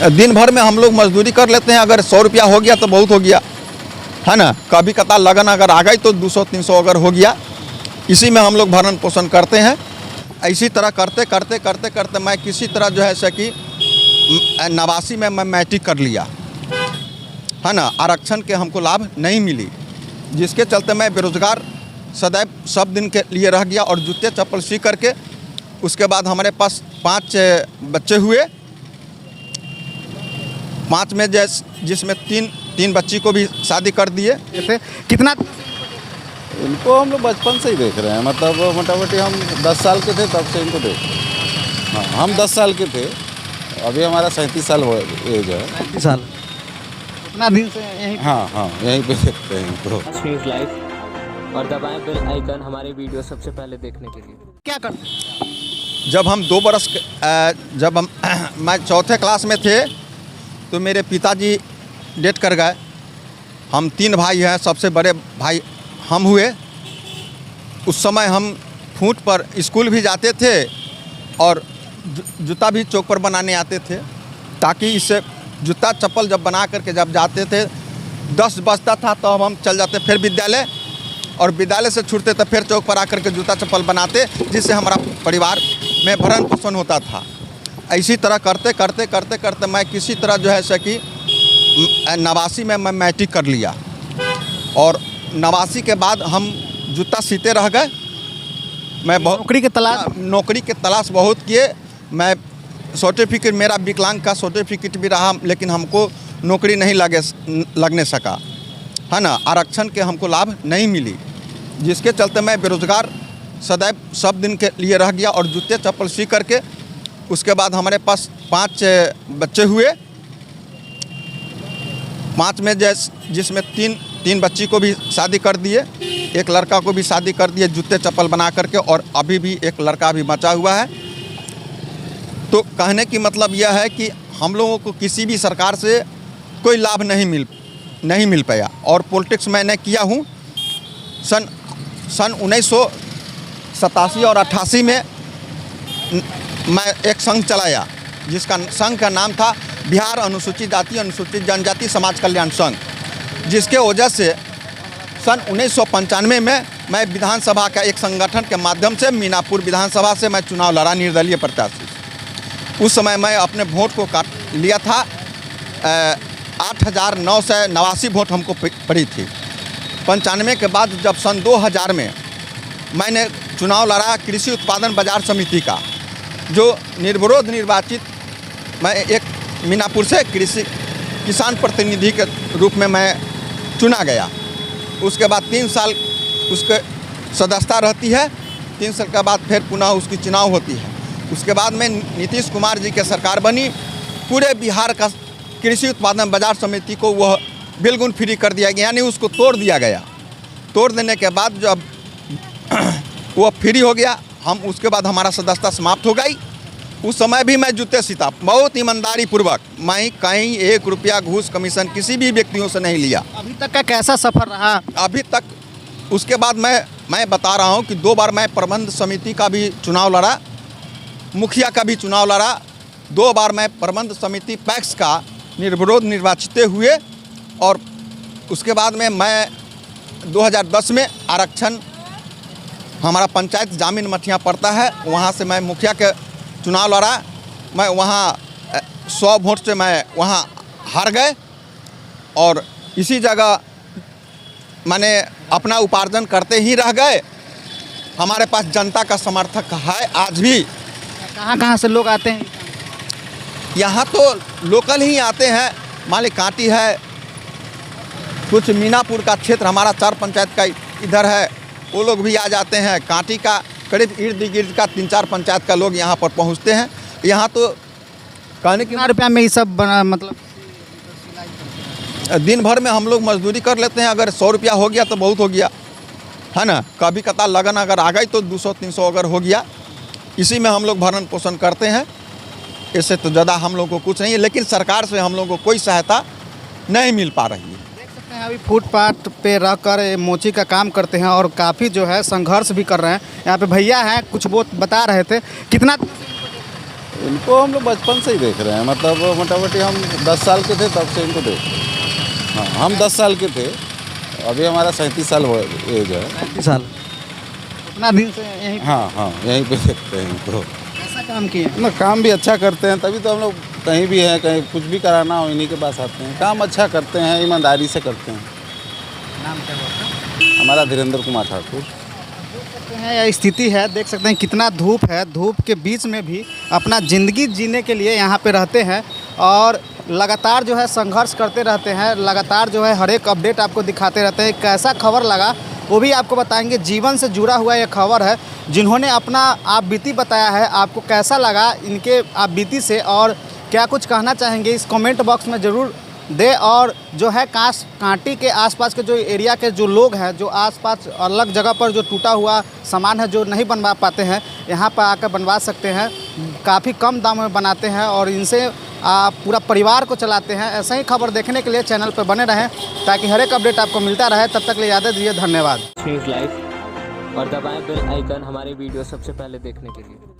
दिन भर में हम लोग मजदूरी कर लेते हैं। अगर 100 रुपया हो गया तो बहुत हो गया, है ना। कभी कतार लगन अगर आ गई तो 200-300 अगर हो गया, इसी में हम लोग भरण पोषण करते हैं। इसी तरह करते करते करते करते मैं किसी तरह जो है से कि 89 में मैं मैट्रिक कर लिया, है ना। आरक्षण के हमको लाभ नहीं मिली, जिसके चलते मैं बेरोजगार सदैव सब दिन के लिए रह गया। और जूते चप्पल सी करके उसके बाद हमारे पास 5 बच्चे हुए। 5 में जिसमें तीन बच्ची को भी शादी कर दिए थे। कितना इनको हम लोग बचपन से ही देख रहे हैं, मतलब मोटामोटी हम 10 साल के थे तब से इनको देख रहे हैं। हाँ, हम 10 साल के थे, अभी हमारा 37 साल हो एज है। 37 साल कितना दिन से यहीं? हाँ, यहीं पे देखते हैं इनको। न्यूज़ लाइव और दबाएं बेल आइकन हमारे वीडियो सबसे पहले देखने के लिए। क्या करते हैं? जब हम 2 बरस जब हम मैं 4थे क्लास में थे तो मेरे पिताजी डेथ कर गए। हम 3 भाई हैं, सबसे बड़े भाई हम हुए। उस समय हम फूट पर स्कूल भी जाते थे और जूता भी चौक पर बनाने आते थे, ताकि इससे जूता चप्पल जब बना करके जब जाते थे 10 बजता था तो हम चल जाते फिर विद्यालय, और विद्यालय से छूटते तो फिर चौक पर आकर के जूता चप्पल बनाते, जिससे हमारा परिवार में भरण पोषण होता था। इसी तरह करते करते करते करते मैं किसी तरह जो है से कि 89 में मैं मैट्रिक कर लिया। और 89 के बाद हम जूता सीते रह गए। मैं बहुत नौकरी के तलाश बहुत किए। मैं सर्टिफिकेट, मेरा विकलांग का सर्टिफिकेट भी रहा, लेकिन हमको नौकरी नहीं लगने सका, है ना। आरक्षण के हमको लाभ नहीं मिली, जिसके चलते मैं बेरोजगार सदैव सब दिन के लिए रह गया। और जूते चप्पल सी करके उसके बाद हमारे पास 5 बच्चे हुए। 5 में जिसमें तीन बच्ची को भी शादी कर दिए, एक लड़का को भी शादी कर दिए जूते चप्पल बना करके, और अभी भी एक लड़का भी बचा हुआ है। तो कहने की मतलब यह है कि हम लोगों को किसी भी सरकार से कोई लाभ नहीं मिल पाया। और पॉलिटिक्स मैंने किया हूँ। सन 1987 और 88 में मैं एक संघ चलाया, जिसका संघ का नाम था बिहार अनुसूचित जाति अनुसूचित जनजाति समाज कल्याण संघ, जिसके वजह से सन 1995 में मैं विधानसभा का एक संगठन के माध्यम से मीनापुर विधानसभा से मैं चुनाव लड़ा, निर्दलीय प्रत्याशी। उस समय मैं अपने वोट को काट लिया था। 8,989 वोट हमको पड़ी थी। 95 के बाद जब सन 2000 में मैंने चुनाव लड़ा कृषि उत्पादन बाजार समिति का, जो निर्विरोध निर्वाचित, मैं एक मीनापुर से किसान प्रतिनिधि के रूप में मैं चुना गया। उसके बाद 3 साल उसके सदस्यता रहती है, 3 साल के बाद फिर पुनः उसकी चुनाव होती है। उसके बाद में नीतीश कुमार जी की सरकार बनी। पूरे बिहार का कृषि उत्पादन बाजार समिति को वह बिल्कुल फ्री कर दिया गया, यानी उसको तोड़ दिया गया। तोड़ देने के बाद जब वह फ्री हो गया, हम उसके बाद हमारा सदस्यता समाप्त हो गई। उस समय भी मैं जूते सीता, बहुत ईमानदारी पूर्वक। मैं कहीं 1 रुपया घूस कमीशन किसी भी व्यक्तियों से नहीं लिया। अभी तक का कैसा सफ़र रहा? अभी तक उसके बाद मैं बता रहा हूं कि 2 बार मैं प्रबंध समिति का भी चुनाव लड़ा, मुखिया का भी चुनाव लड़ा। 2 बार मैं प्रबंध समिति पैक्स का निर्विरोध निर्वाचित हुए। और उसके बाद में मैं 2010 में आरक्षण, हमारा पंचायत जामिन मठिया पड़ता है, वहाँ से मैं मुखिया के चुनाव लड़ा। मैं वहाँ 100 वोट से मैं वहाँ हार गए। और इसी जगह मैंने अपना उपार्जन करते ही रह गए। हमारे पास जनता का समर्थक है आज भी। कहाँ से लोग आते हैं? यहाँ तो लोकल ही आते हैं। मान ली कांटी है, कुछ मीनापुर का क्षेत्र हमारा 4 पंचायत का इधर है, वो लोग भी आ जाते हैं। कांटी का करीब इर्द गिर्द का 3-4 पंचायत का लोग यहाँ पर पहुँचते हैं। यहाँ तो कहने की रुपया में ये सब बना, मतलब दिन भर में हम लोग मजदूरी कर लेते हैं। अगर 100 रुपया हो गया तो बहुत हो गया, है ना। कभी कतार लगन अगर आ गई तो 200-300 अगर हो गया, इसी में हम लोग भरण पोषण करते हैं। इससे तो ज़्यादा हम लोग को कुछ नहीं है, लेकिन सरकार से हम लोग को कोई सहायता नहीं मिल पा रही है। देख सकते हैं अभी फुटपाथ पे रहकर मोची का काम करते हैं और काफ़ी जो है संघर्ष भी कर रहे हैं। यहाँ पे भैया हैं, कुछ बहुत बता रहे थे। कितना इनको हम लोग बचपन से ही देख रहे हैं, मतलब मोटामोटी हम 10 साल के थे तब से इनको देख रहे हैं। हाँ, हम 10 साल के थे, अभी हमारा 37 साल एज है। 35 साल उतना दिन से यहीं हाँ, यहीं पे देखते हैं इनको। कैसा काम किए हैं? ना काम भी अच्छा करते हैं, तभी तो हम लोग कहीं भी हैं, कहीं कुछ भी कराना हो इन्हीं के पास आते हैं। काम अच्छा करते हैं, ईमानदारी से करते हैं। नाम क्या हुआ आपका? हमारा धीरेन्द्र कुमार ठाकुर। हैं यह स्थिति है, देख सकते हैं कितना धूप है। धूप के बीच में भी अपना ज़िंदगी जीने के लिए यहाँ पे रहते हैं और लगातार जो है संघर्ष करते रहते हैं। लगातार जो है हर एक अपडेट आपको दिखाते रहते हैं। कैसा खबर लगा वो भी आपको बताएंगे। जीवन से जुड़ा हुआ ये खबर है। जिन्होंने अपना आप बीती बताया है, आपको कैसा लगा इनके आप बीती से और क्या कुछ कहना चाहेंगे इस कमेंट बॉक्स में ज़रूर दे। और जो है कांटी के आसपास के जो एरिया के जो लोग हैं, जो आसपास अलग जगह पर जो टूटा हुआ सामान है जो नहीं बनवा पाते हैं, यहाँ पर आकर बनवा सकते हैं। काफ़ी कम दाम में बनाते हैं और इनसे पूरा परिवार को चलाते हैं। ऐसा ही खबर देखने के लिए चैनल पर बने रहें ताकि हर एक अपडेट आपको मिलता रहे। तब तक के लिए याद दीजिए, धन्यवाद। न्यूज़ लाइव और दबाएं बेल आइकन हमारे वीडियो सबसे पहले देखने के लिए।